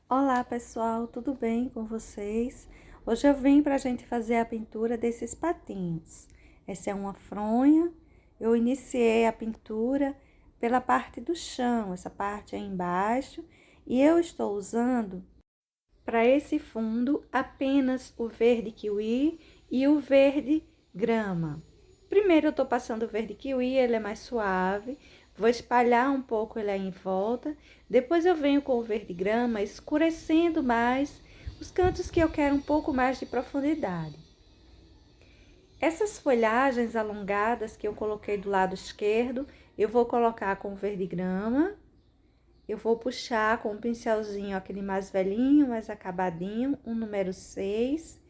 Olá pessoal, tudo bem com vocês? Hoje eu vim para a gente fazer a pintura desses patinhos. Essa é uma fronha, eu iniciei a pintura pela parte do chão, essa parte aí embaixo, e eu estou usando para esse fundo apenas o verde kiwi e o verde grama. Primeiro eu estou passando o verde kiwi, ele é mais suave, vou espalhar um pouco ele aí em volta, depois eu venho com o verde grama, escurecendo mais os cantos que eu quero um pouco mais de profundidade. Essas folhagens alongadas que eu coloquei do lado esquerdo, eu vou colocar com o verde grama. Eu vou puxar com um pincelzinho, aquele mais velhinho, mais acabadinho, um número 6.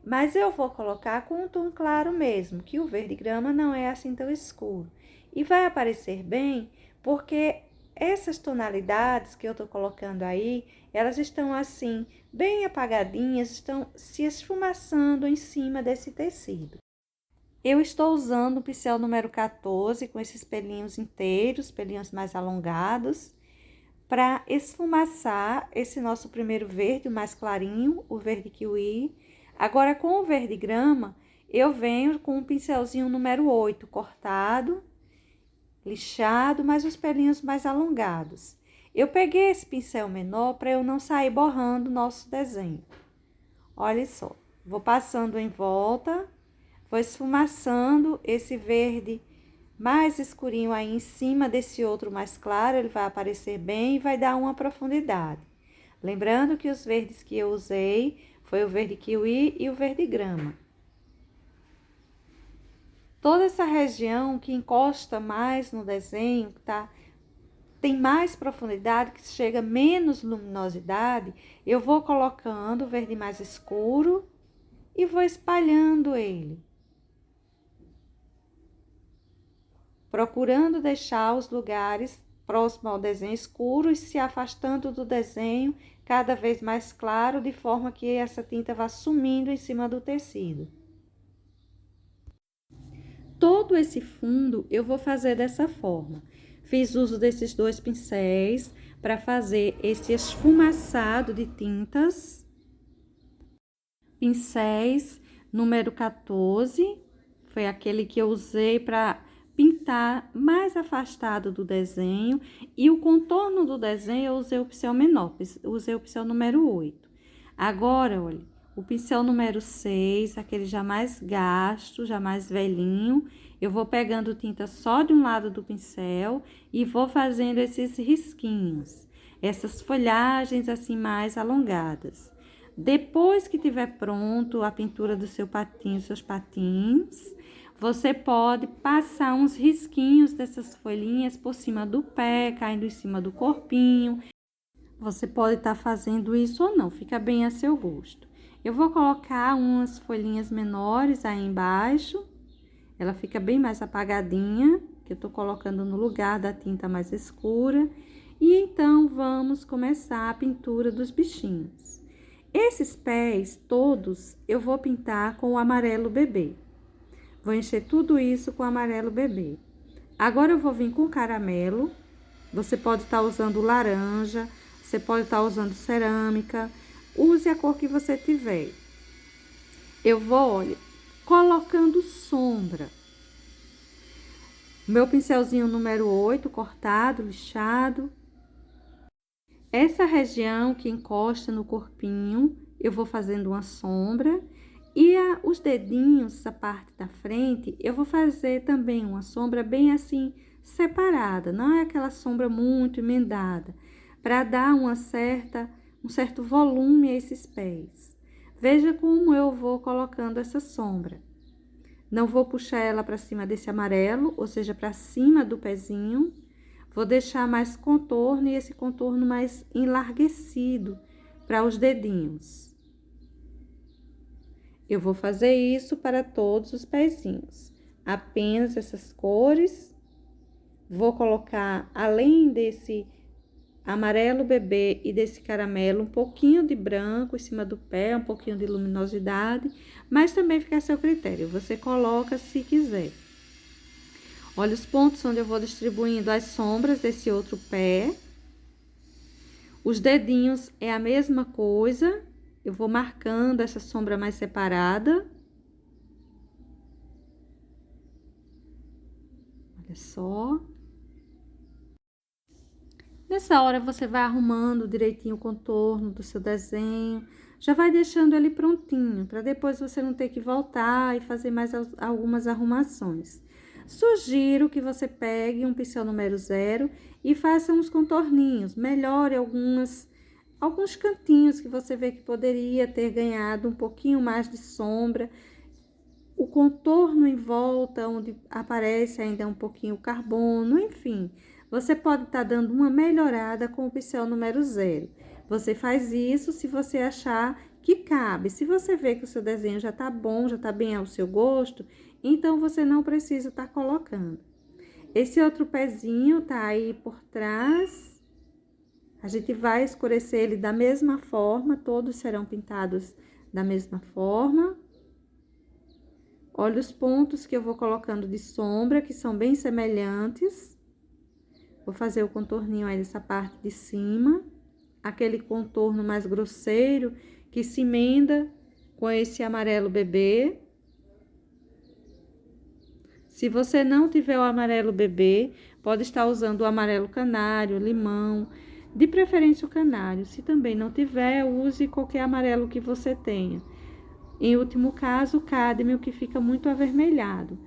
Mas eu vou colocar com um tom claro mesmo, que o verde grama não é assim tão escuro. E vai aparecer bem, porque essas tonalidades que eu tô colocando aí, elas estão assim, bem apagadinhas, estão se esfumaçando em cima desse tecido. Eu estou usando o pincel número 14, com esses pelinhos inteiros, pelinhos mais alongados, para esfumaçar esse nosso primeiro verde, o mais clarinho, o verde kiwi. Agora, com o verde grama, eu venho com um pincelzinho número 8, cortado, lixado, mas os pelinhos mais alongados. Eu peguei esse pincel menor para eu não sair borrando o nosso desenho. Olha só, vou passando em volta, vou esfumaçando esse verde mais escurinho aí em cima desse outro mais claro, ele vai aparecer bem e vai dar uma profundidade. Lembrando que os verdes que eu usei foi o verde kiwi e o verde grama. Toda essa região que encosta mais no desenho, tá? Tem mais profundidade, que chega menos luminosidade, eu vou colocando o verde mais escuro e vou espalhando ele. Procurando deixar os lugares próximos ao desenho escuro e se afastando do desenho cada vez mais claro, de forma que essa tinta vá sumindo em cima do tecido. Todo esse fundo eu vou fazer dessa forma. Fiz uso desses dois pincéis para fazer esse esfumaçado de tintas. Pincéis número 14, foi aquele que eu usei para pintar mais afastado do desenho, e o contorno do desenho eu usei o pincel menor, usei o pincel número 8. Agora, olha, o pincel número 6, aquele já mais gasto, já mais velhinho, eu vou pegando tinta só de um lado do pincel e vou fazendo esses risquinhos, essas folhagens assim mais alongadas. Depois que tiver pronto a pintura do seu patinho, seus patins, você pode passar uns risquinhos dessas folhinhas por cima do pé, caindo em cima do corpinho. Você pode estar fazendo isso ou não, fica bem a seu gosto. Eu vou colocar umas folhinhas menores aí embaixo, ela fica bem mais apagadinha, que eu tô colocando no lugar da tinta mais escura. E então, vamos começar a pintura dos bichinhos. Esses pés todos eu vou pintar com o amarelo bebê. Vou encher tudo isso com amarelo bebê. Agora eu vou vir com caramelo. Você pode estar usando laranja, você pode estar usando cerâmica. Use a cor que você tiver. Eu vou, olha, colocando sombra. Meu pincelzinho número 8, cortado, lixado. Essa região que encosta no corpinho, eu vou fazendo uma sombra. E os dedinhos, essa parte da frente, eu vou fazer também uma sombra bem assim, separada. Não é aquela sombra muito emendada, para dar um certo volume a esses pés. Veja como eu vou colocando essa sombra. Não vou puxar ela para cima desse amarelo, ou seja, para cima do pezinho. Vou deixar mais contorno e esse contorno mais enlarguecido para os dedinhos. Eu vou fazer isso para todos os pezinhos. Apenas essas cores. Vou colocar, além desse amarelo bebê e desse caramelo, um pouquinho de branco em cima do pé, um pouquinho de luminosidade, mas também fica a seu critério. Você coloca se quiser. Olha os pontos onde eu vou distribuindo as sombras desse outro pé. Os dedinhos é a mesma coisa, eu vou marcando essa sombra mais separada. Olha só. Nessa hora, você vai arrumando direitinho o contorno do seu desenho, já vai deixando ele prontinho, para depois você não ter que voltar e fazer mais algumas arrumações. Sugiro que você pegue um pincel número 0 e faça uns contorninhos, melhore alguns cantinhos que você vê que poderia ter ganhado um pouquinho mais de sombra. O contorno em volta, onde aparece ainda um pouquinho o carbono, enfim. Você pode estar dando uma melhorada com o pincel número 0. Você faz isso se você achar que cabe. Se você vê que o seu desenho já tá bom, já tá bem ao seu gosto, então você não precisa estar colocando. Esse outro pezinho tá aí por trás. A gente vai escurecer ele da mesma forma, todos serão pintados da mesma forma. Olha os pontos que eu vou colocando de sombra, que são bem semelhantes. Vou fazer o contorninho aí dessa parte de cima. Aquele contorno mais grosseiro, que se emenda com esse amarelo bebê. Se você não tiver o amarelo bebê, pode estar usando o amarelo canário, limão, de preferência o canário. Se também não tiver, use qualquer amarelo que você tenha. Em último caso, o cádmio, que fica muito avermelhado.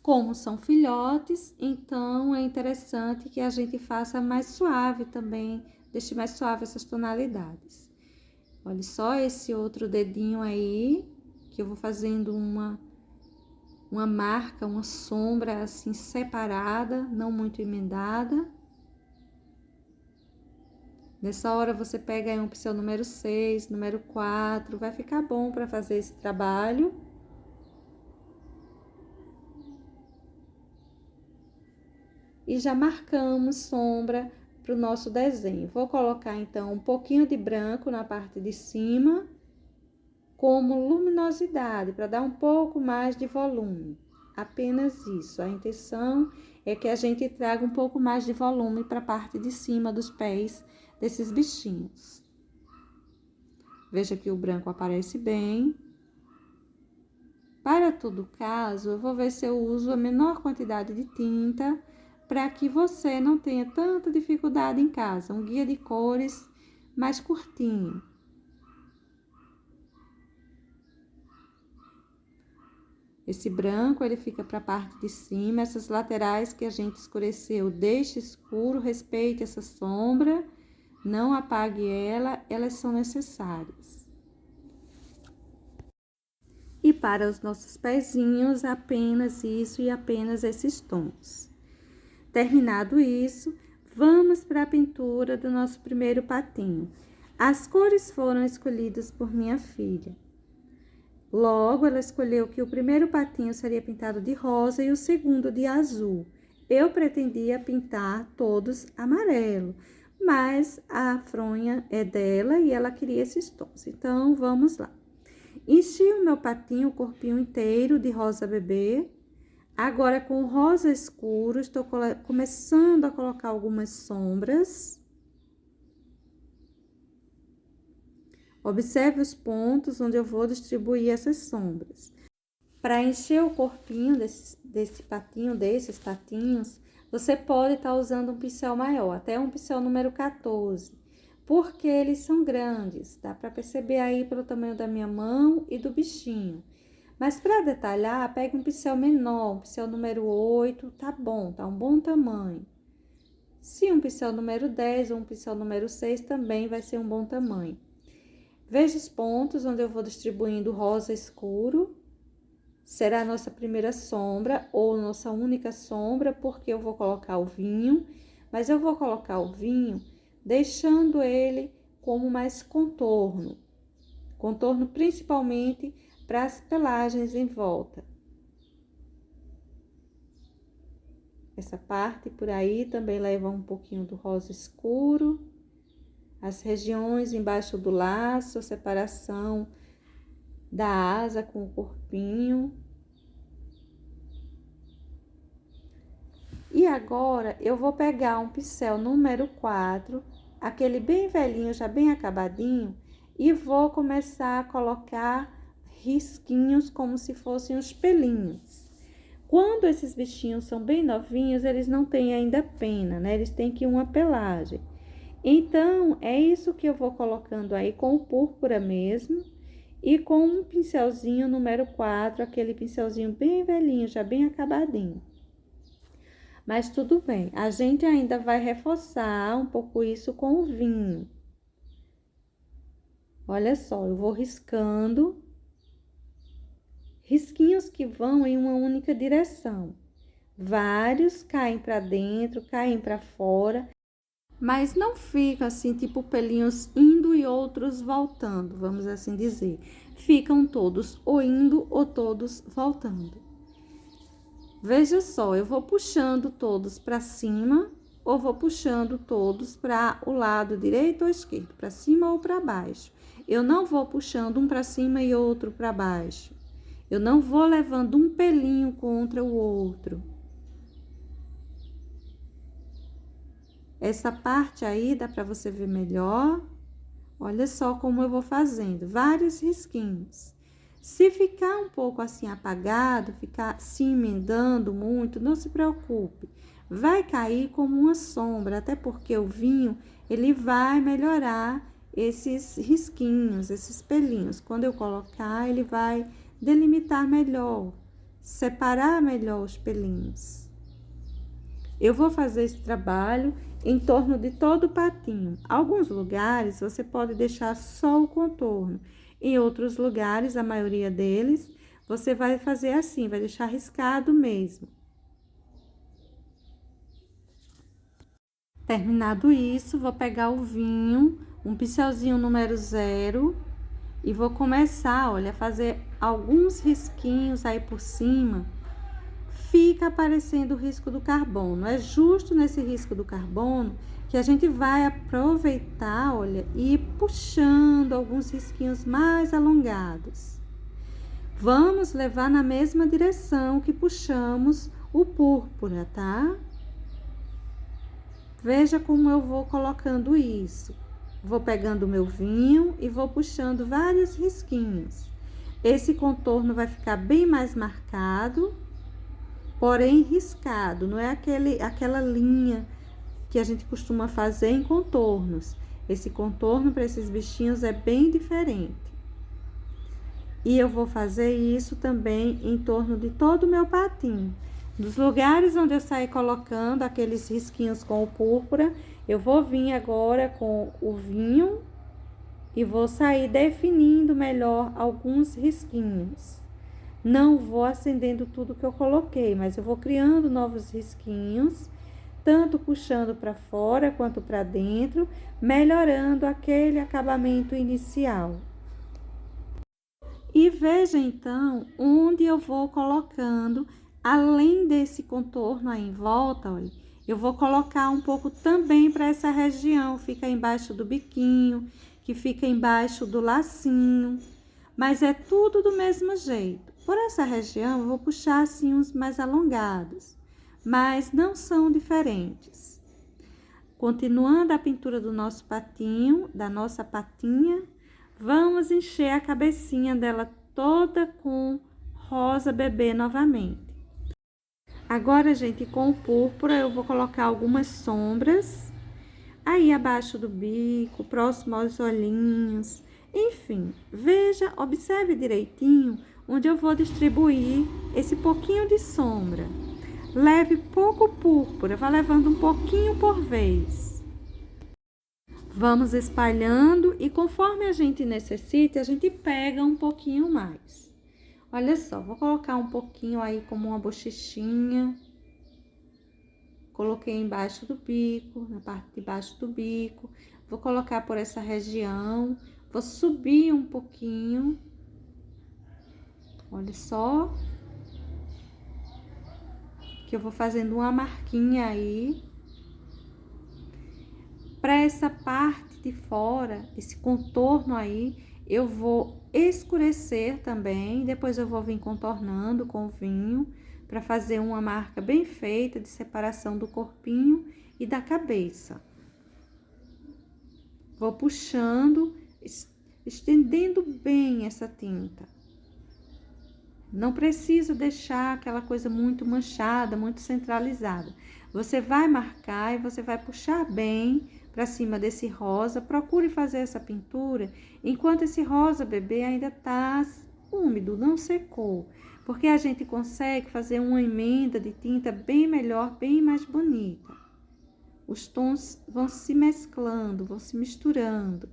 Como são filhotes, então é interessante que a gente faça mais suave também, deixe mais suave essas tonalidades. Olha só esse outro dedinho aí, que eu vou fazendo uma marca, uma sombra assim separada, não muito emendada. Nessa hora você pega aí um pincel número 6, número 4, vai ficar bom para fazer esse trabalho. E já marcamos sombra para o nosso desenho. Vou colocar então um pouquinho de branco na parte de cima, como luminosidade, para dar um pouco mais de volume. Apenas isso. A intenção é que a gente traga um pouco mais de volume para a parte de cima dos pés desses bichinhos. Veja que o branco aparece bem. Para todo caso, eu vou ver se eu uso a menor quantidade de tinta, para que você não tenha tanta dificuldade em casa. Um guia de cores mais curtinho. Esse branco, ele fica para a parte de cima. Essas laterais que a gente escureceu, deixe escuro, respeite essa sombra. Não apague ela, elas são necessárias. E para os nossos pezinhos, apenas isso e apenas esses tons. Terminado isso, vamos para a pintura do nosso primeiro patinho. As cores foram escolhidas por minha filha. Logo, ela escolheu que o primeiro patinho seria pintado de rosa e o segundo de azul. Eu pretendia pintar todos amarelo, mas a fronha é dela e ela queria esses tons. Então, vamos lá. Enchi o meu patinho, o corpinho inteiro de rosa bebê. Agora, com o rosa escuro, estou começando a colocar algumas sombras. Observe os pontos onde eu vou distribuir essas sombras. Para encher o corpinho desses patinhos, você pode estar usando um pincel maior, até um pincel número 14, porque eles são grandes. Dá para perceber aí pelo tamanho da minha mão e do bichinho. Mas para detalhar, pegue um pincel menor, um pincel número 8, tá bom, tá um bom tamanho. Se um pincel número 10 ou um pincel número 6 também vai ser um bom tamanho. Veja os pontos onde eu vou distribuindo rosa escuro. Será a nossa primeira sombra ou nossa única sombra, porque eu vou colocar o vinho. Mas eu vou colocar o vinho deixando ele como mais contorno. Contorno principalmente para as pelagens em volta. Essa parte por aí também leva um pouquinho do rosa escuro. As regiões embaixo do laço, a separação da asa com o corpinho. E agora, eu vou pegar um pincel número 4, aquele bem velhinho, já bem acabadinho, e vou começar a colocar risquinhos como se fossem os pelinhos. Quando esses bichinhos são bem novinhos, eles não têm ainda pena, né? Eles têm que uma pelagem. Então, é isso que eu vou colocando aí com o púrpura mesmo e com um pincelzinho número 4, aquele pincelzinho bem velhinho, já bem acabadinho. Mas tudo bem, a gente ainda vai reforçar um pouco isso com o vinho. Olha só, eu vou riscando risquinhos que vão em uma única direção. Vários caem para dentro, caem para fora, mas não ficam assim, tipo pelinhos indo e outros voltando, vamos assim dizer. Ficam todos ou indo ou todos voltando. Veja só, eu vou puxando todos para cima ou vou puxando todos para o lado direito ou esquerdo, para cima ou para baixo. Eu não vou puxando um para cima e outro para baixo. Eu não vou levando um pelinho contra o outro. Essa parte aí dá para você ver melhor. Olha só como eu vou fazendo, vários risquinhos. Se ficar um pouco assim apagado, ficar se emendando muito, não se preocupe. Vai cair como uma sombra, até porque o vinho, ele vai melhorar esses risquinhos, esses pelinhos. Quando eu colocar, ele vai delimitar melhor, separar melhor os pelinhos. Eu vou fazer esse trabalho em torno de todo o patinho. Alguns lugares você pode deixar só o contorno. Em outros lugares, a maioria deles, você vai fazer assim, vai deixar riscado mesmo. Terminado isso, vou pegar o vinho, um pincelzinho número 0 e vou começar, olha, a fazer alguns risquinhos aí por cima. Fica aparecendo o risco do carbono. É justo nesse risco do carbono que a gente vai aproveitar, olha, e ir puxando alguns risquinhos mais alongados. Vamos levar na mesma direção que puxamos o púrpura, tá? Veja como eu vou colocando isso. Vou pegando o meu vinho e vou puxando vários risquinhos. Esse contorno vai ficar bem mais marcado, porém riscado, não é aquela linha que a gente costuma fazer em contornos. Esse contorno para esses bichinhos é bem diferente. E eu vou fazer isso também em torno de todo o meu patinho. Dos lugares onde eu saí colocando aqueles risquinhos com o púrpura, eu vou vir agora com o vinho e vou sair definindo melhor alguns risquinhos. Não vou acendendo tudo que eu coloquei, mas eu vou criando novos risquinhos, tanto puxando para fora quanto para dentro, melhorando aquele acabamento inicial. E veja então onde eu vou colocando, além desse contorno aí em volta, olha, eu vou colocar um pouco também para essa região, fica embaixo do biquinho, que fica embaixo do lacinho, mas é tudo do mesmo jeito. Por essa região, eu vou puxar assim uns mais alongados, mas não são diferentes. Continuando a pintura do nosso patinho, da nossa patinha, vamos encher a cabecinha dela toda com rosa bebê novamente. Agora, gente, com o púrpura, eu vou colocar algumas sombras aí abaixo do bico, próximo aos olhinhos. Enfim, veja, observe direitinho onde eu vou distribuir esse pouquinho de sombra. Leve pouco púrpura, vá levando um pouquinho por vez. Vamos espalhando e conforme a gente necessite, a gente pega um pouquinho mais. Olha só, vou colocar um pouquinho aí como uma bochechinha. Coloquei embaixo do bico, na parte de baixo do bico. Vou colocar por essa região. Vou subir um pouquinho. Olha só. Que eu vou fazendo uma marquinha aí. Para essa parte de fora, esse contorno aí, eu vou escurecer também. Depois eu vou vir contornando com o vinho para fazer uma marca bem feita de separação do corpinho e da cabeça. Vou puxando, estendendo bem essa tinta. Não precisa deixar aquela coisa muito manchada, muito centralizada. Você vai marcar e você vai puxar bem para cima desse rosa. Procure fazer essa pintura enquanto esse rosa bebê ainda está úmido, não secou. Porque a gente consegue fazer uma emenda de tinta bem melhor, bem mais bonita. Os tons vão se mesclando, vão se misturando.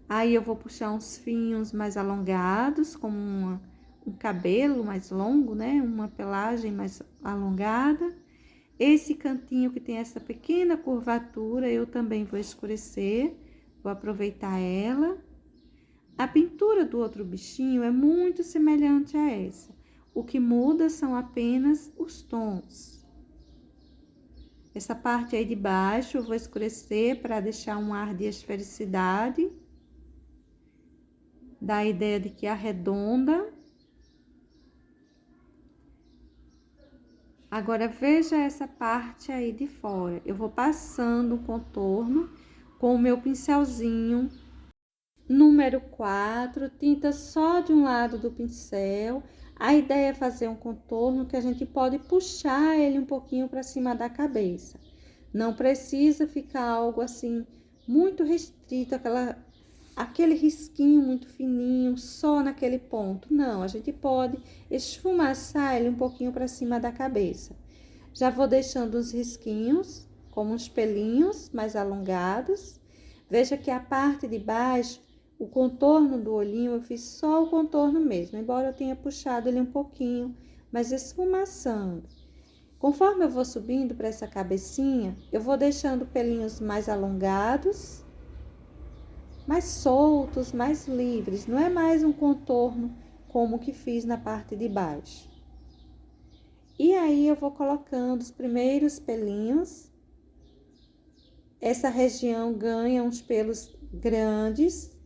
Aí eu vou puxar uns fios mais alongados, como um cabelo mais longo, né? Uma pelagem mais alongada. Esse cantinho que tem essa pequena curvatura, eu também vou escurecer, vou aproveitar ela. A pintura do outro bichinho é muito semelhante a essa. O que muda são apenas os tons. Essa parte aí de baixo eu vou escurecer para deixar um ar de esfericidade. Dá a ideia de que arredonda. Agora, veja essa parte aí de fora. Eu vou passando o contorno com o meu pincelzinho número 4, tinta só de um lado do pincel. A ideia é fazer um contorno que a gente pode puxar ele um pouquinho para cima da cabeça. Não precisa ficar algo assim muito restrito, aquele risquinho muito fininho, só naquele ponto. Não, a gente pode esfumaçar ele um pouquinho para cima da cabeça. Já vou deixando os risquinhos, como uns pelinhos mais alongados. Veja que a parte de baixo, o contorno do olhinho, eu fiz só o contorno mesmo, embora eu tenha puxado ele um pouquinho, mas esfumaçando. Conforme eu vou subindo para essa cabecinha, eu vou deixando pelinhos mais alongados, mais soltos, mais livres. Não é mais um contorno como o que fiz na parte de baixo. E aí eu vou colocando os primeiros pelinhos. Essa região ganha uns pelos grandes.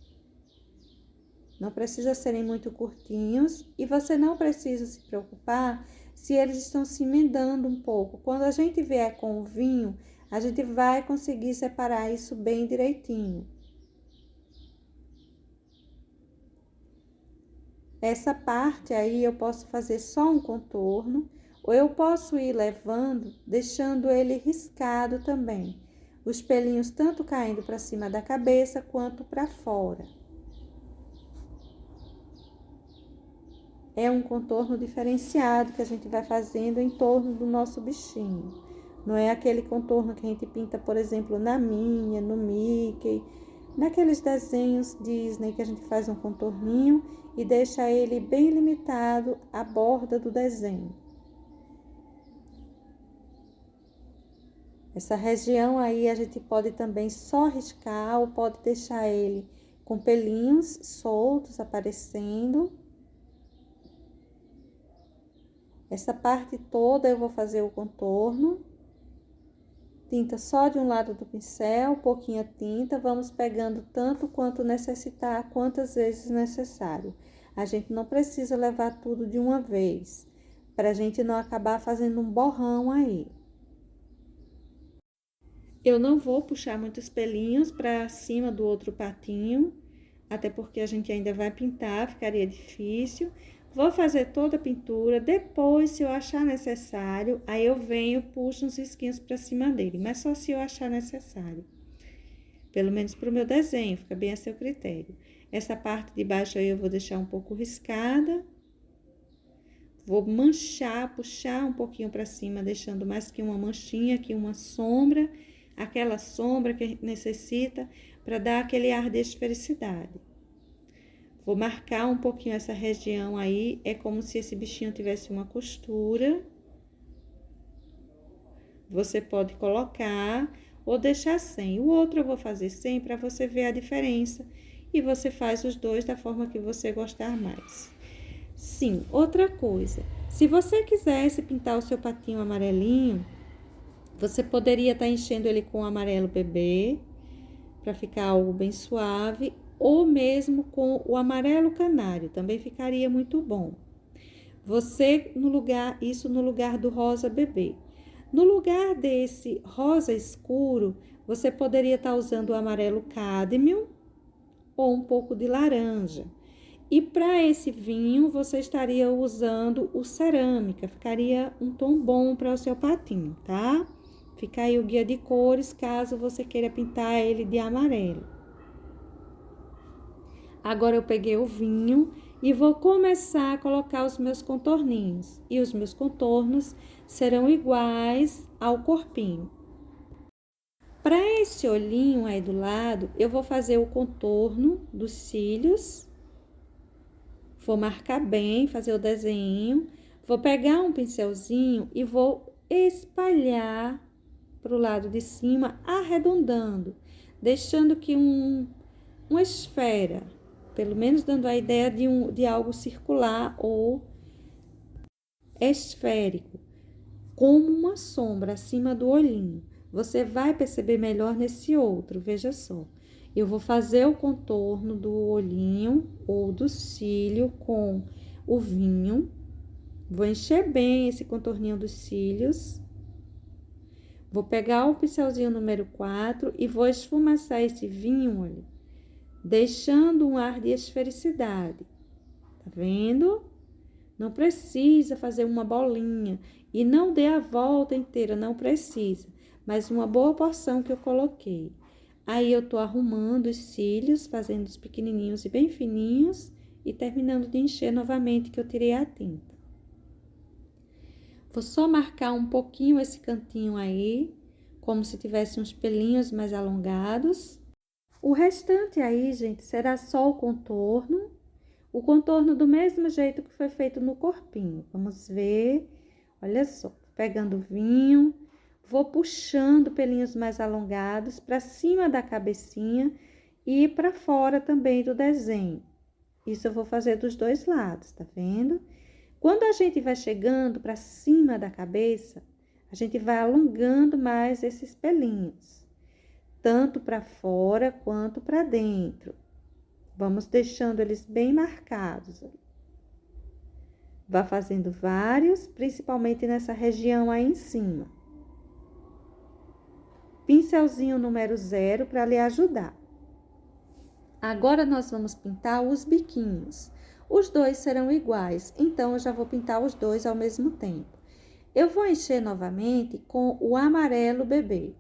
Não precisa serem muito curtinhos. E você não precisa se preocupar se eles estão se emendando um pouco. Quando a gente vier com o vinho, a gente vai conseguir separar isso bem direitinho. Essa parte aí eu posso fazer só um contorno, ou eu posso ir levando, deixando ele riscado também. Os pelinhos tanto caindo para cima da cabeça, quanto para fora. É um contorno diferenciado que a gente vai fazendo em torno do nosso bichinho. Não é aquele contorno que a gente pinta, por exemplo, na Minnie, no Mickey, naqueles desenhos Disney que a gente faz um contorninho e deixa ele bem limitado à borda do desenho. Essa região aí a gente pode também só riscar ou pode deixar ele com pelinhos soltos aparecendo. Essa parte toda eu vou fazer o contorno. Tinta só de um lado do pincel, pouquinha tinta, vamos pegando tanto quanto necessitar, quantas vezes necessário. A gente não precisa levar tudo de uma vez, para a gente não acabar fazendo um borrão aí. Eu não vou puxar muitos pelinhos para cima do outro patinho, até porque a gente ainda vai pintar, ficaria difícil. Vou fazer toda a pintura, depois, se eu achar necessário, aí eu venho e puxo uns risquinhos para cima dele, mas só se eu achar necessário. Pelo menos para o meu desenho, fica bem a seu critério. Essa parte de baixo aí eu vou deixar um pouco riscada. Vou manchar, puxar um pouquinho para cima, deixando mais que uma manchinha, aqui uma sombra, aquela sombra que a gente necessita para dar aquele ar de esfericidade. Vou marcar um pouquinho essa região aí, é como se esse bichinho tivesse uma costura. Você pode colocar ou deixar sem. O outro eu vou fazer sem para você ver a diferença. E você faz os dois da forma que você gostar mais. Sim, outra coisa. Se você quisesse pintar o seu patinho amarelinho, você poderia estar enchendo ele com amarelo bebê, para ficar algo bem suave, ou mesmo com o amarelo canário, também ficaria muito bom. Isso no lugar do rosa bebê. No lugar desse rosa escuro, você poderia estar usando o amarelo cádmio ou um pouco de laranja. E para esse vinho, você estaria usando o cerâmica, ficaria um tom bom para o seu patinho, tá? Fica aí o guia de cores, caso você queira pintar ele de amarelo. Agora eu peguei o vinho e vou começar a colocar os meus contorninhos. E os meus contornos serão iguais ao corpinho. Para esse olhinho aí do lado, eu vou fazer o contorno dos cílios. Vou marcar bem, fazer o desenho. Vou pegar um pincelzinho e vou espalhar para o lado de cima, arredondando, deixando que uma esfera, pelo menos dando a ideia de algo circular ou esférico, como uma sombra acima do olhinho. Você vai perceber melhor nesse outro, veja só. Eu vou fazer o contorno do olhinho ou do cílio com o vinho. Vou encher bem esse contorninho dos cílios. Vou pegar o pincelzinho número 4 e vou esfumaçar esse vinho, olha, deixando um ar de esfericidade. Tá vendo? Não precisa fazer uma bolinha e não dê a volta inteira, não precisa, mas uma boa porção que eu coloquei. Aí eu tô arrumando os cílios, fazendo os pequenininhos e bem fininhos e terminando de encher novamente que eu tirei a tinta. Vou só marcar um pouquinho esse cantinho aí, como se tivesse uns pelinhos mais alongados. O restante aí, gente, será só o contorno do mesmo jeito que foi feito no corpinho. Vamos ver, olha só, pegando o vinho, vou puxando pelinhos mais alongados para cima da cabecinha e para fora também do desenho. Isso eu vou fazer dos dois lados, tá vendo? Quando a gente vai chegando para cima da cabeça, a gente vai alongando mais esses pelinhos, tanto para fora quanto para dentro. Vamos deixando eles bem marcados. Vá fazendo vários, principalmente nessa região aí em cima. Pincelzinho número 0 para lhe ajudar. Agora, nós vamos pintar os biquinhos. Os dois serão iguais, então eu já vou pintar os dois ao mesmo tempo. Eu vou encher novamente com o amarelo bebê.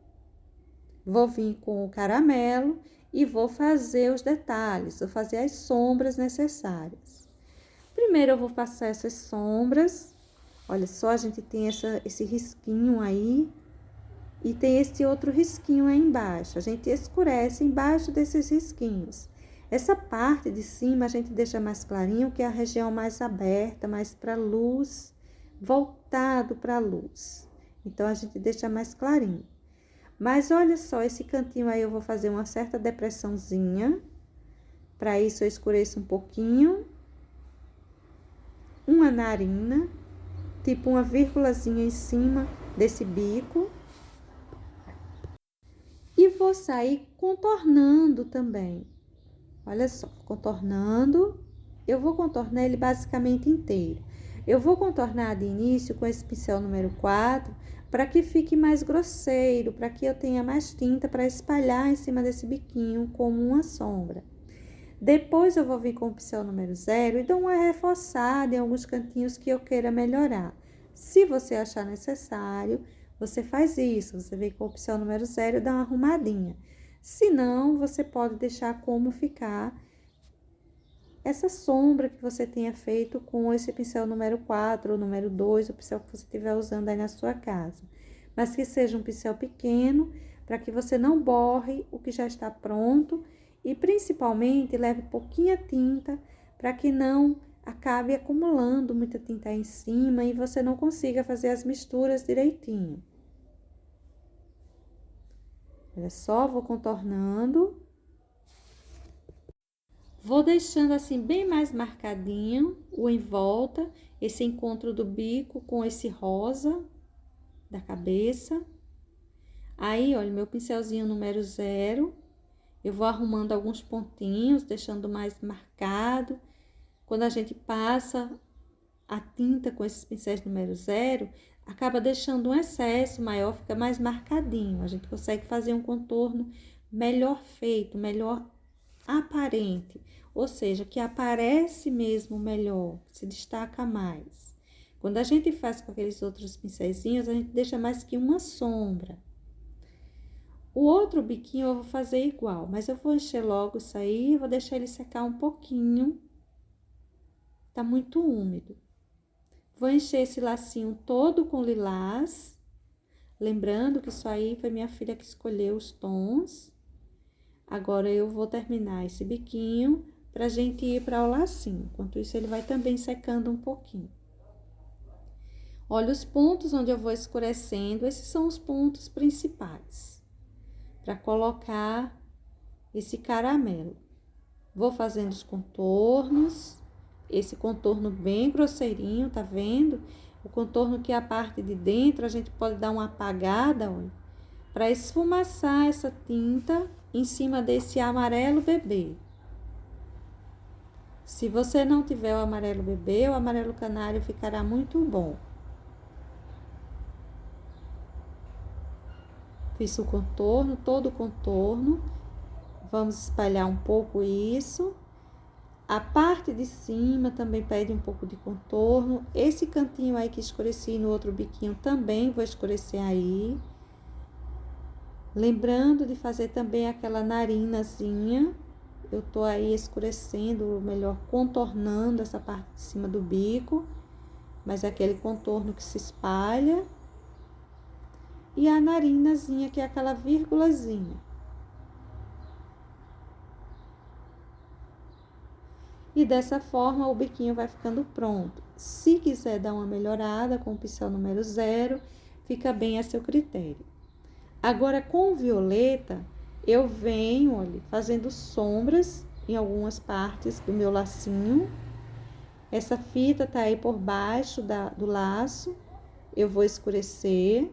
Vou vir com o caramelo e vou fazer os detalhes, vou fazer as sombras necessárias. Primeiro eu vou passar essas sombras. Olha só, a gente tem esse risquinho aí e tem esse outro risquinho aí embaixo. A gente escurece embaixo desses risquinhos. Essa parte de cima a gente deixa mais clarinho, que é a região mais aberta, mais para luz, voltado para a luz. Então, a gente deixa mais clarinho. Mas olha só, esse cantinho aí eu vou fazer uma certa depressãozinha. Para isso eu escureço um pouquinho. Uma narina, tipo uma vírgulazinha em cima desse bico. E vou sair contornando também. Olha só, contornando. Eu vou contornar ele basicamente inteiro. Eu vou contornar de início com esse pincel número 4, para que fique mais grosseiro, para que eu tenha mais tinta para espalhar em cima desse biquinho como uma sombra. Depois eu vou vir com o pincel número 0 e dou uma reforçada em alguns cantinhos que eu queira melhorar. Se você achar necessário, você faz isso. Você vem com o pincel número 0 e dá uma arrumadinha. Se não, você pode deixar como ficar essa sombra que você tenha feito com esse pincel número 4 ou número 2, o pincel que você estiver usando aí na sua casa. Mas que seja um pincel pequeno, para que você não borre o que já está pronto e, principalmente, leve pouquinha tinta para que não acabe acumulando muita tinta aí em cima e você não consiga fazer as misturas direitinho. Olha só, vou contornando. Vou deixando assim bem mais marcadinho o em volta, esse encontro do bico com esse rosa da cabeça. Aí, olha, meu pincelzinho número 0, eu vou arrumando alguns pontinhos, deixando mais marcado. Quando a gente passa a tinta com esses pincéis número 0, acaba deixando um excesso maior, fica mais marcadinho. A gente consegue fazer um contorno melhor feito, melhor aparente, ou seja, que aparece mesmo melhor, se destaca mais. Quando a gente faz com aqueles outros pincelzinhos, a gente deixa mais que uma sombra. O outro biquinho eu vou fazer igual, mas eu vou encher logo isso aí, vou deixar ele secar um pouquinho. Tá muito úmido. Vou encher esse lacinho todo com lilás. Lembrando que isso aí foi minha filha que escolheu os tons. Agora, eu vou terminar esse biquinho pra gente ir para o lacinho. Enquanto isso, ele vai também secando um pouquinho. Olha os pontos onde eu vou escurecendo. Esses são os pontos principais. Para colocar esse caramelo. Vou fazendo os contornos. Esse contorno bem grosseirinho, tá vendo? O contorno que é a parte de dentro, a gente pode dar uma apagada, olha, para esfumaçar essa tinta em cima desse amarelo bebê. Se você não tiver o amarelo bebê, o amarelo canário ficará muito bom. Fiz o contorno, todo o contorno. Vamos espalhar um pouco isso. A parte de cima também pede um pouco de contorno. Esse cantinho aí que escureci no outro biquinho também vou escurecer aí. Lembrando de fazer também aquela narinazinha. Eu tô aí escurecendo, melhor contornando essa parte de cima do bico. Mas é aquele contorno que se espalha. E a narinazinha, que é aquela vírgulazinha. E dessa forma, o biquinho vai ficando pronto. Se quiser dar uma melhorada com o pincel número 0, fica bem a seu critério. Agora, com o violeta, eu venho, olha, fazendo sombras em algumas partes do meu lacinho. Essa fita tá aí por baixo do laço. Eu vou escurecer.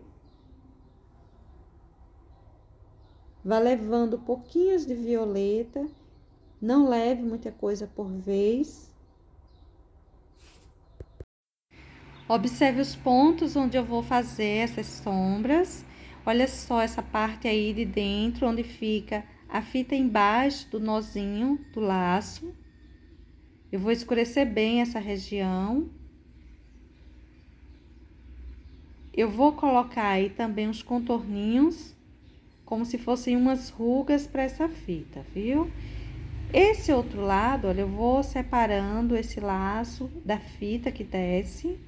Vai levando pouquinhos de violeta. Não leve muita coisa por vez. Observe os pontos onde eu vou fazer essas sombras. Olha só essa parte aí de dentro, onde fica a fita embaixo do nozinho do laço. Eu vou escurecer bem essa região. Eu vou colocar aí também uns contorninhos, como se fossem umas rugas para essa fita, viu? Esse outro lado, olha, eu vou separando esse laço da fita que desce.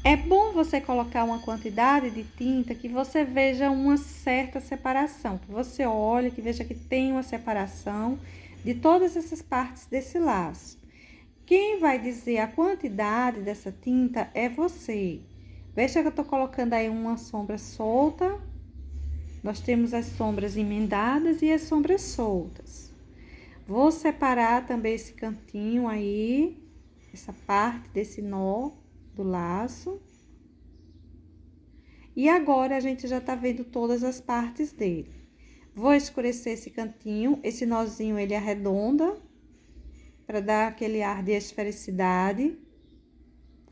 É bom você colocar uma quantidade de tinta que você veja uma certa separação, que você olhe, que veja que tem uma separação de todas essas partes desse laço. Quem vai dizer a quantidade dessa tinta é você. Veja que eu tô colocando aí uma sombra solta. Nós temos as sombras emendadas e as sombras soltas. Vou separar também esse cantinho aí, essa parte desse nó do laço. E agora, a gente já tá vendo todas as partes dele. Vou escurecer esse cantinho, esse nozinho ele arredonda, para dar aquele ar de esfericidade.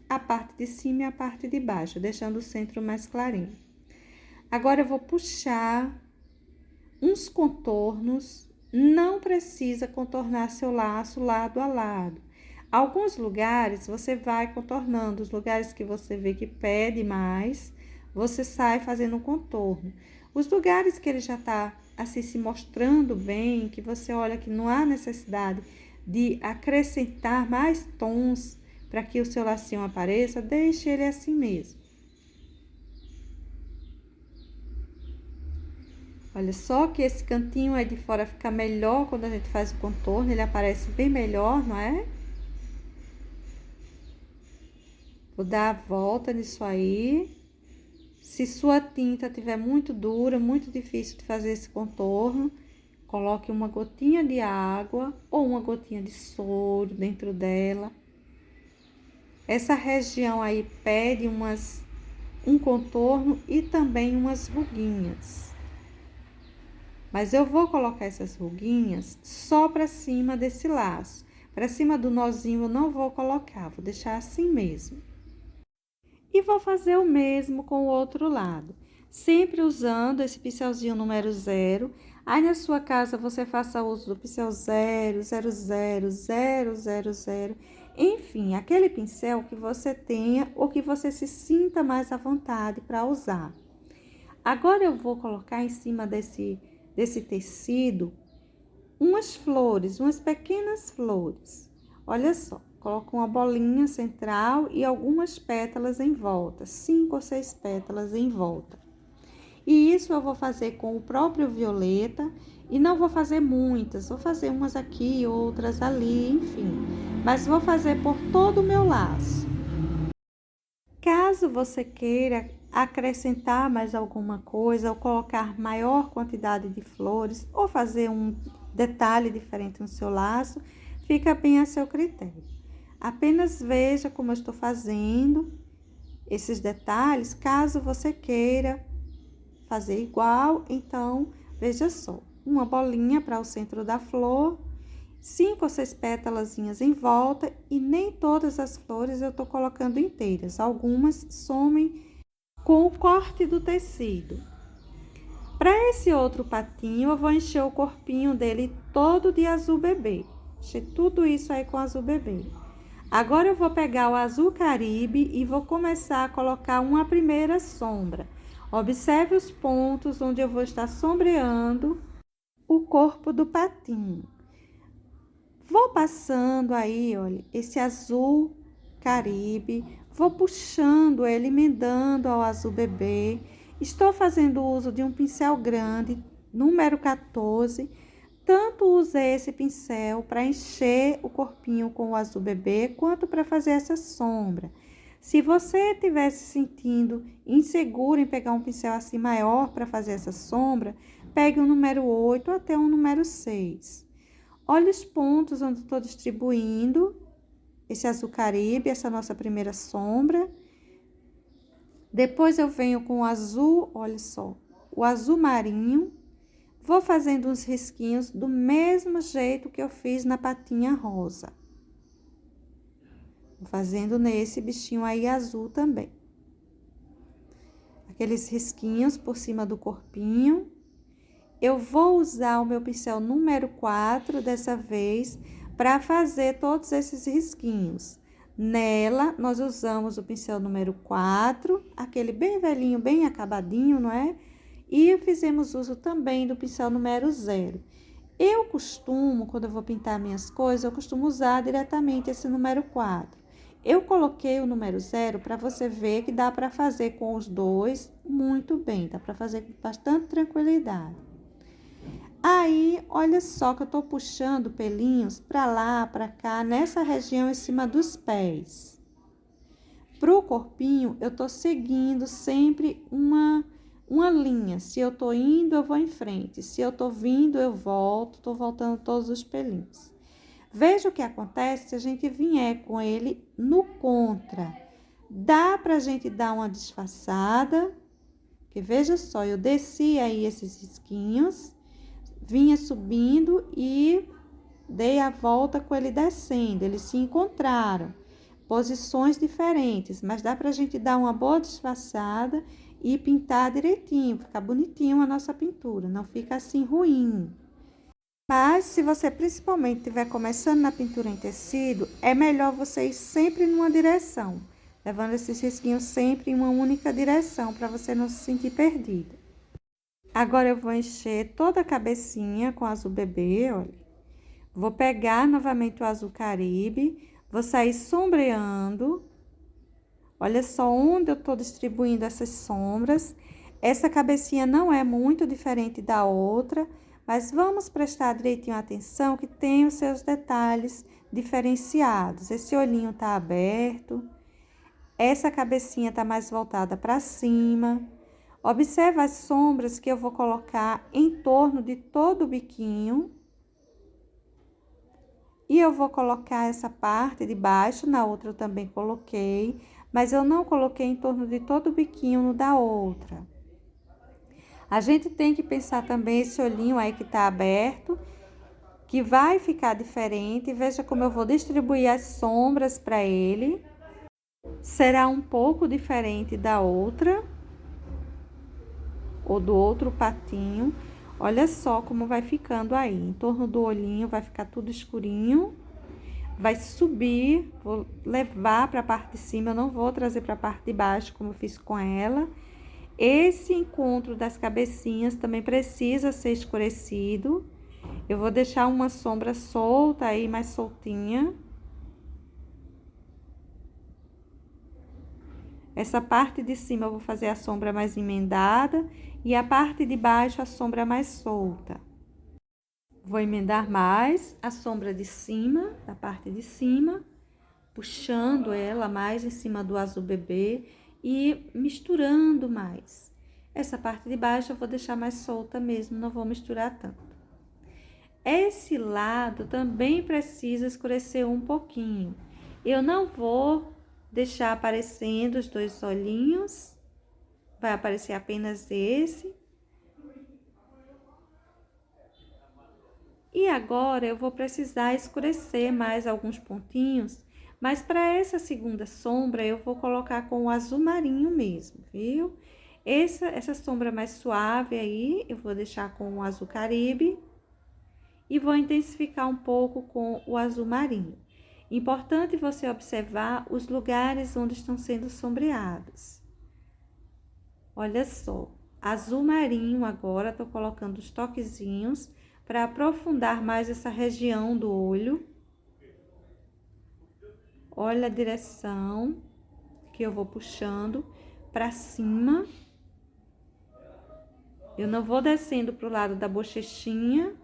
A parte de cima e a parte de baixo, deixando o centro mais clarinho. Agora, eu vou puxar uns contornos. Não precisa contornar seu laço lado a lado. Alguns lugares, você vai contornando. Os lugares que você vê que pede mais, você sai fazendo um contorno. Os lugares que ele já tá, assim, se mostrando bem, que você olha que não há necessidade de acrescentar mais tons para que o seu lacinho apareça, deixe ele assim mesmo. Olha só que esse cantinho aí de fora fica melhor quando a gente faz o contorno, ele aparece bem melhor, não é? Vou dar a volta nisso aí. Se sua tinta tiver muito dura, muito difícil de fazer esse contorno, coloque uma gotinha de água ou uma gotinha de soro dentro dela. Essa região aí pede um contorno e também umas ruguinhas. Mas eu vou colocar essas ruguinhas só para cima desse laço, Para cima do nozinho eu não vou colocar, vou deixar assim mesmo. E vou fazer o mesmo com o outro lado, sempre usando esse pincelzinho número 0. Aí na sua casa você faça uso do pincel 0, 00, 000, enfim, aquele pincel que você tenha ou que você se sinta mais à vontade para usar. Agora eu vou colocar em cima desse tecido umas flores, umas pequenas flores. Olha só, coloco uma bolinha central e algumas pétalas em volta, 5 ou 6 pétalas em volta. E isso eu vou fazer com o próprio violeta e não vou fazer muitas, vou fazer umas aqui, outras ali, enfim. Mas vou fazer por todo o meu laço. Caso você queira acrescentar mais alguma coisa ou colocar maior quantidade de flores ou fazer um detalhe diferente no seu laço, fica bem a seu critério. Apenas veja como eu estou fazendo esses detalhes. Caso você queira fazer igual, então veja só, uma bolinha para o centro da flor, 5 ou 6 pétalazinhas em volta, e nem todas as flores eu tô colocando inteiras, algumas somem com o corte do tecido. Para esse outro patinho, eu vou encher o corpinho dele todo de azul bebê, encher tudo isso aí com azul bebê. Agora eu vou pegar o azul caribe e vou começar a colocar uma primeira sombra. Observe os pontos onde eu vou estar sombreando o corpo do patinho. Vou passando aí, olha, esse azul caribe, vou puxando ele, emendando ao azul bebê. Estou fazendo uso de um pincel grande, número 14. Tanto usei esse pincel para encher o corpinho com o azul bebê, quanto para fazer essa sombra. Se você estiver se sentindo inseguro em pegar um pincel assim maior para fazer essa sombra, pegue o número 8 até o número 6. Olha os pontos onde estou distribuindo esse azul caribe, essa nossa primeira sombra. Depois eu venho com o azul, olha só, o azul marinho. Vou fazendo uns risquinhos do mesmo jeito que eu fiz na patinha rosa. Vou fazendo nesse bichinho aí azul também. Aqueles risquinhos por cima do corpinho. Eu vou usar o meu pincel número 4 dessa vez para fazer todos esses risquinhos. Nela, nós usamos o pincel número 4, aquele bem velhinho, bem acabadinho, não é? E fizemos uso também do pincel número 0. Eu costumo, quando eu vou pintar minhas coisas, eu costumo usar diretamente esse número 4. Eu coloquei o número 0 para você ver que dá para fazer com os dois muito bem, dá para fazer com bastante tranquilidade. Aí, olha só que eu tô puxando pelinhos para lá, para cá, nessa região em cima dos pés. Pro corpinho, eu tô seguindo sempre uma linha. Se eu tô indo, eu vou em frente. Se eu tô vindo, eu volto, tô voltando todos os pelinhos. Veja o que acontece se a gente vier com ele no contra. Dá pra gente dar uma disfarçada, que veja só, eu desci aí esses risquinhos, vinha subindo e dei a volta com ele descendo. Eles se encontraram, posições diferentes, mas dá pra gente dar uma boa disfarçada e pintar direitinho, ficar bonitinho a nossa pintura, não fica assim ruim. Mas se você principalmente estiver começando na pintura em tecido, é melhor você ir sempre numa direção, levando esses risquinhos sempre em uma única direção, para você não se sentir perdida. Agora eu vou encher toda a cabecinha com azul bebê, olha. Vou pegar novamente o azul caribe, vou sair sombreando. Olha só onde eu tô distribuindo essas sombras. Essa cabecinha não é muito diferente da outra, mas vamos prestar direitinho atenção que tem os seus detalhes diferenciados. Esse olhinho tá aberto, essa cabecinha tá mais voltada para cima. Observa as sombras que eu vou colocar em torno de todo o biquinho. E eu vou colocar essa parte de baixo, na outra eu também coloquei, mas eu não coloquei em torno de todo o biquinho no da outra. A gente tem que pensar também esse olhinho aí que tá aberto, que vai ficar diferente. Veja como eu vou distribuir as sombras para ele. Será um pouco diferente da outra, ou do outro patinho. Olha só como vai ficando aí. Em torno do olhinho vai ficar tudo escurinho. Vai subir, vou levar para a parte de cima, eu não vou trazer para a parte de baixo, como eu fiz com ela. Esse encontro das cabecinhas também precisa ser escurecido. Eu vou deixar uma sombra solta aí, mais soltinha. Essa parte de cima eu vou fazer a sombra mais emendada e a parte de baixo a sombra mais solta. Vou emendar mais a sombra de cima, da parte de cima, puxando ela mais em cima do azul bebê e misturando mais. Essa parte de baixo eu vou deixar mais solta mesmo, não vou misturar tanto. Esse lado também precisa escurecer um pouquinho. Eu não vou deixar aparecendo os dois olhinhos, vai aparecer apenas esse. E agora eu vou precisar escurecer mais alguns pontinhos, mas para essa segunda sombra eu vou colocar com o azul marinho mesmo, viu? Essa sombra mais suave aí eu vou deixar com o azul caribe e vou intensificar um pouco com o azul marinho. Importante você observar os lugares onde estão sendo sombreados. Olha só, azul marinho agora, tô colocando os toquezinhos para aprofundar mais essa região do olho. Olha a direção que eu vou puxando para cima. Eu não vou descendo pro lado da bochechinha.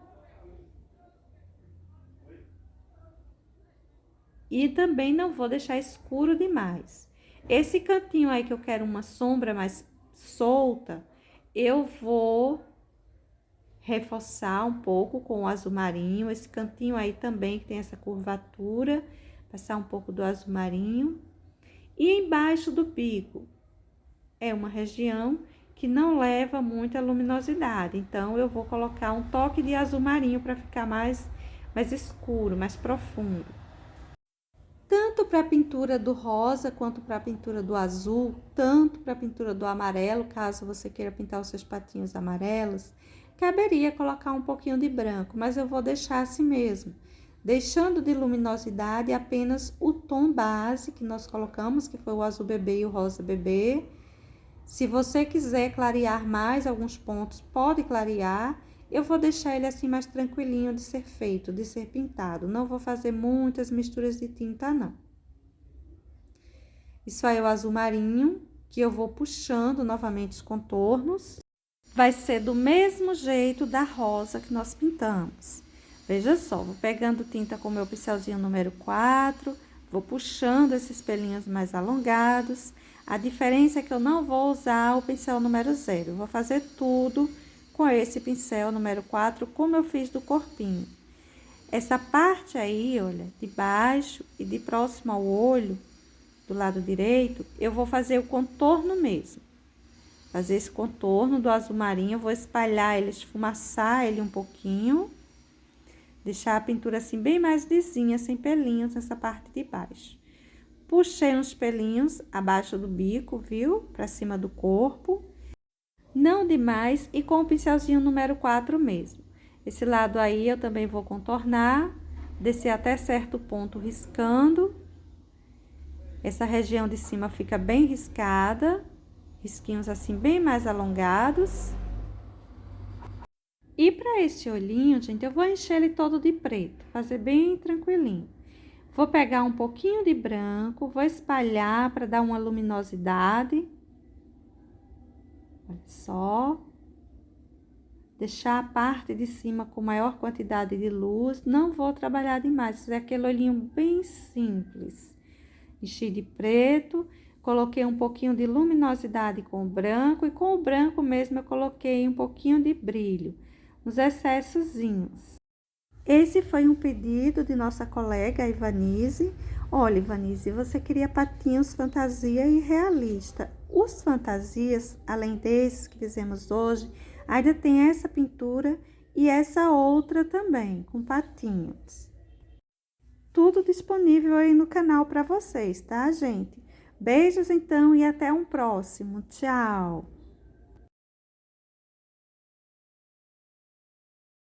E também não vou deixar escuro demais. Esse cantinho aí que eu quero uma sombra mais solta, eu vou reforçar um pouco com o azul marinho. Esse cantinho aí também que tem essa curvatura, passar um pouco do azul marinho. E embaixo do bico é uma região que não leva muita luminosidade, então eu vou colocar um toque de azul marinho para ficar mais escuro, mais profundo. Tanto para a pintura do rosa, quanto para a pintura do azul, tanto para a pintura do amarelo, caso você queira pintar os seus patinhos amarelos, caberia colocar um pouquinho de branco, mas eu vou deixar assim mesmo, deixando de luminosidade apenas o tom base que nós colocamos, que foi o azul bebê e o rosa bebê. Se você quiser clarear mais alguns pontos, pode clarear. Eu vou deixar ele assim mais tranquilinho de ser feito, de ser pintado. Não vou fazer muitas misturas de tinta, não. Isso aí é o azul marinho, que eu vou puxando novamente os contornos. Vai ser do mesmo jeito da rosa que nós pintamos. Veja só, vou pegando tinta com o meu pincelzinho número 4, vou puxando esses pelinhos mais alongados. A diferença é que eu não vou usar o pincel número 0, eu vou fazer tudo com esse pincel número 4, como eu fiz do corpinho. Essa parte aí, olha, de baixo e de próximo ao olho, do lado direito, eu vou fazer o contorno mesmo. Fazer esse contorno do azul marinho, eu vou espalhar ele, esfumaçar ele um pouquinho. Deixar a pintura assim bem mais lisinha, sem pelinhos nessa parte de baixo. Puxei uns pelinhos abaixo do bico, viu? Pra cima do corpo. Não demais e com o pincelzinho número 4 mesmo. Esse lado aí eu também vou contornar, descer até certo ponto riscando. Essa região de cima fica bem riscada, risquinhos assim bem mais alongados. E para esse olhinho, gente, eu vou encher ele todo de preto, fazer bem tranquilinho. Vou pegar um pouquinho de branco, vou espalhar para dar uma luminosidade. Olha só. Deixar a parte de cima com maior quantidade de luz. Não vou trabalhar demais, fazer aquele olhinho bem simples. Enchi de preto, coloquei um pouquinho de luminosidade com o branco. E com o branco mesmo eu coloquei um pouquinho de brilho, uns excessozinhos. Esse foi um pedido de nossa colega Ivanise. Olha, Ivanise, você queria patinhos fantasia e realista. Os fantasias, além desses que fizemos hoje, ainda tem essa pintura e essa outra também, com patinhos. Tudo disponível aí no canal para vocês, tá, gente? Beijos então e até um próximo. Tchau!